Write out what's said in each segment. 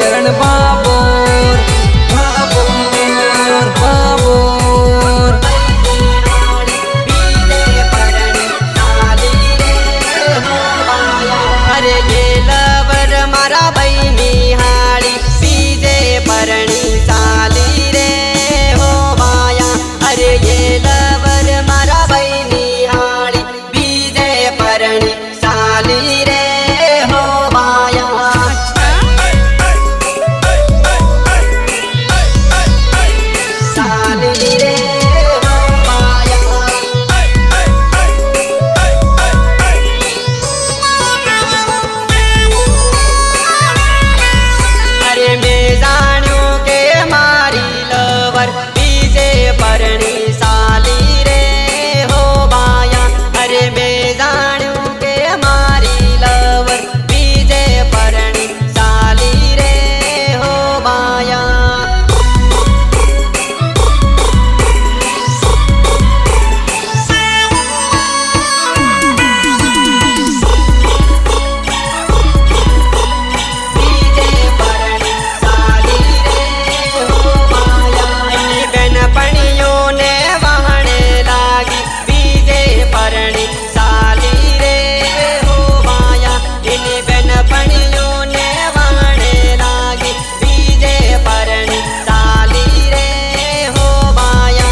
चरण बाबोर बाबोर बाबोर। अरे गेलवर मारा बहिणी हाळी बीजे परणी साली रे हो माया। अरे गेलवर मारा बहिणी हाळी बीजे परणी साली रे हो माया। साली रे हो माया। अरे मैं जान्यू के मारी लवर बीजे परणी साली रे हो माया। अरे मैं जान्यू के मारी लवर बीजे परणी साली रे हो माया। बीजे परणी साली रे हो माया। इन्हीं बेनपणियों ने वहाने लागी बीजे परणी साली रे हो माया। इन्हीं बेनपणियों ने वहाने लागी बीजे परणी साली रे हो माया।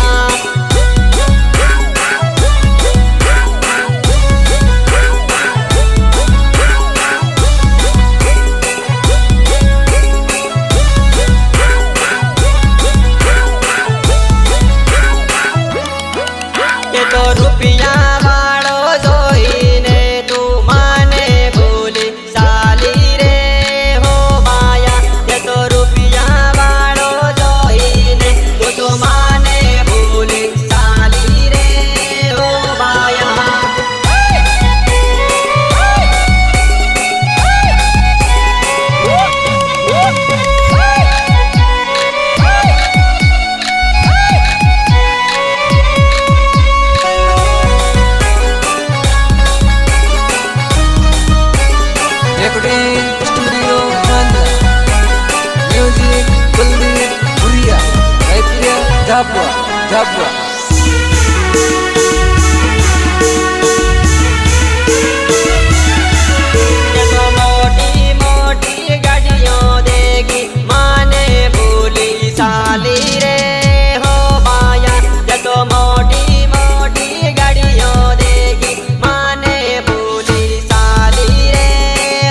ये तो रुपया वाળો જોઈને તું માને ભૂલી સાલી રે હો માયા। ये तो रुपया वाળો જોઈને તું માને ભૂલી સાલી રે હો માયા। रेकॉर्डिंग स्टूडियो मंदा म्यूजिक कुलदीप पुरिया रायपुरिया झाबुआ झाबुआ। ये तो मोटी मोटी गाड़ियों देगी माने भूली साली रे हो माया। ये तो मोटी मोटी गाड़ियों देगी माने भूली साली रे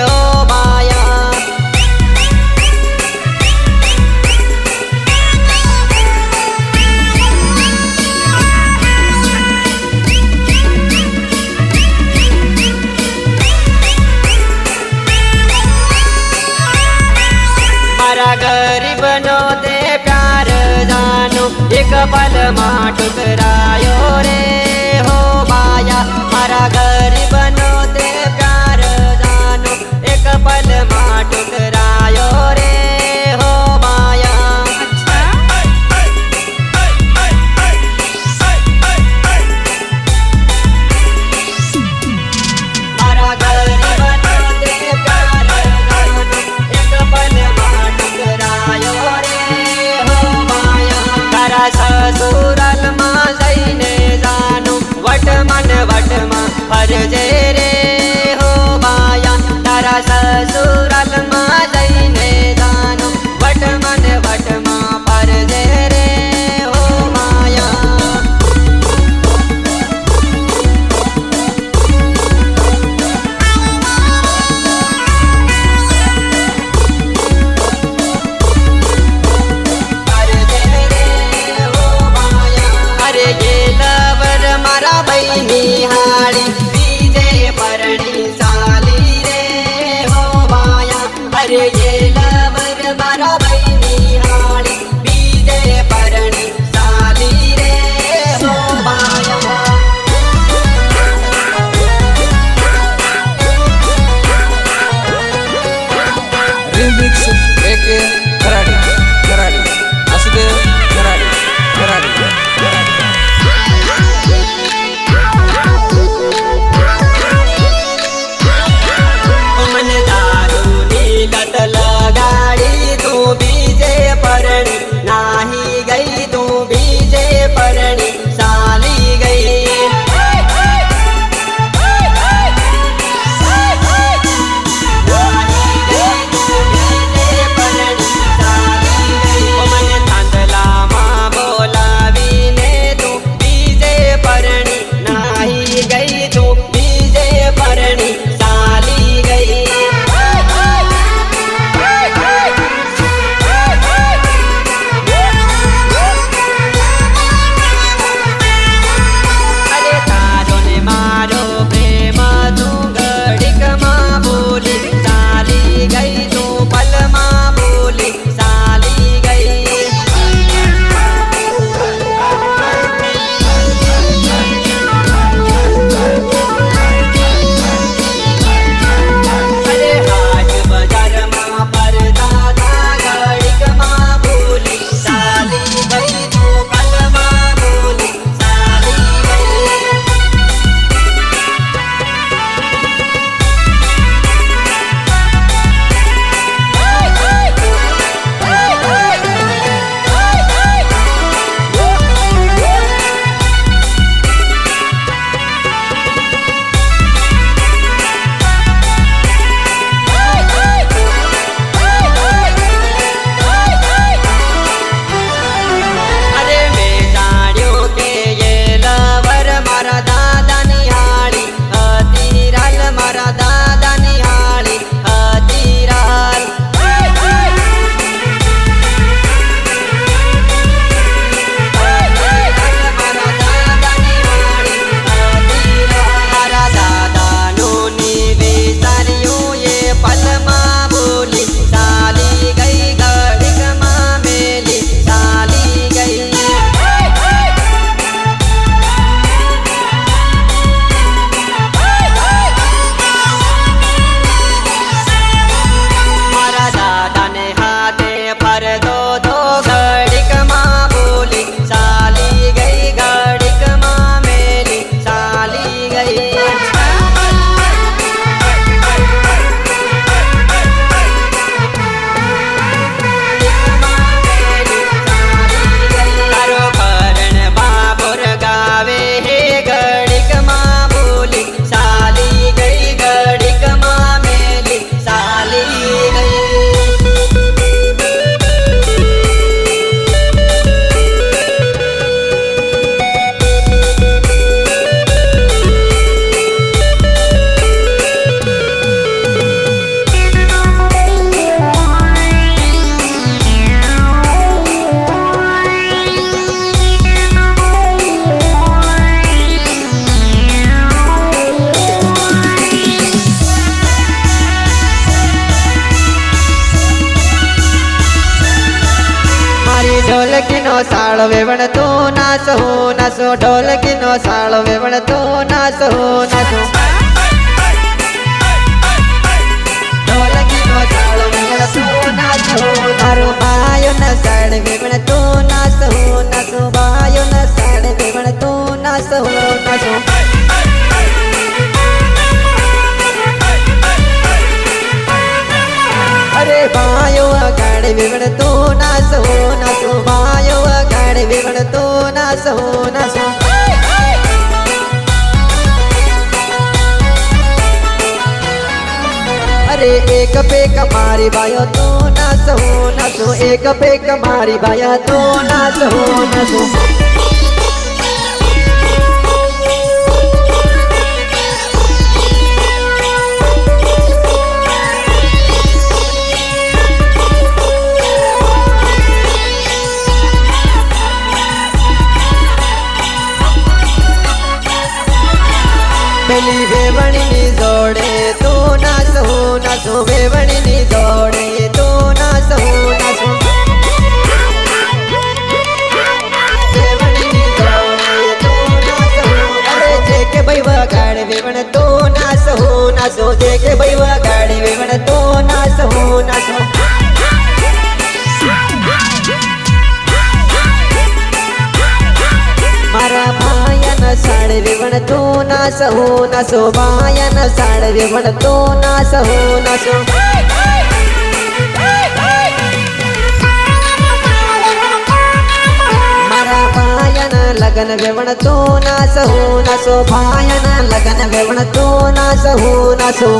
हो माया। मारा गरीबनो ते प्यार जानो एक पल मां ठुकरायो रे हो माया। मारा गरीबनो ते प्यार जानो एक पल मां ठुकरायो रे हो माया। मारा गरीबनो ते प्यार जानो एक पल मां ठुकरायो रे हो माया। तारा ससुराल સાળ વેવણતો નાસો નાસો ઢોલકીનો સાળ વેવણતો નાસો નાસો ઢોલકીનો સાળ વેવણતો નાસો મારો ભાયો ના સાળ વેવણતો નાસો નાસો ભાયો ના સાળ વેવણતો નાસો નાસો અરે ભાયો અગાડે વેવણતો નાસો નાસો ભાયો અગાડે વેવણતો નાસો નાસો અરે એક પેક મારી ભાયો તો નાસો નાસો એક પેક મારી ભાયા તો નાસો નાસો પેલી વેવણીની જોડે તો નાસો નાસો વેવણીની જોડે તો નાસો નાસો વેવણીની જોડે તો નાસો અરે જે કે ભાઈ વગાડે વેવણ તો નાસો નાસો જે કે ભાઈ વગાડે વેવણ તો નાસો નાસો મારા ભાયાના સાડે વેવણતો નાસો નાસો ભાયાના સાડે વેવણતો નાસો નાસો મારા ભાયાના લગન વેવણતો નાસો નાસો ભાયાના લગન વેવણતો નાસો નાસો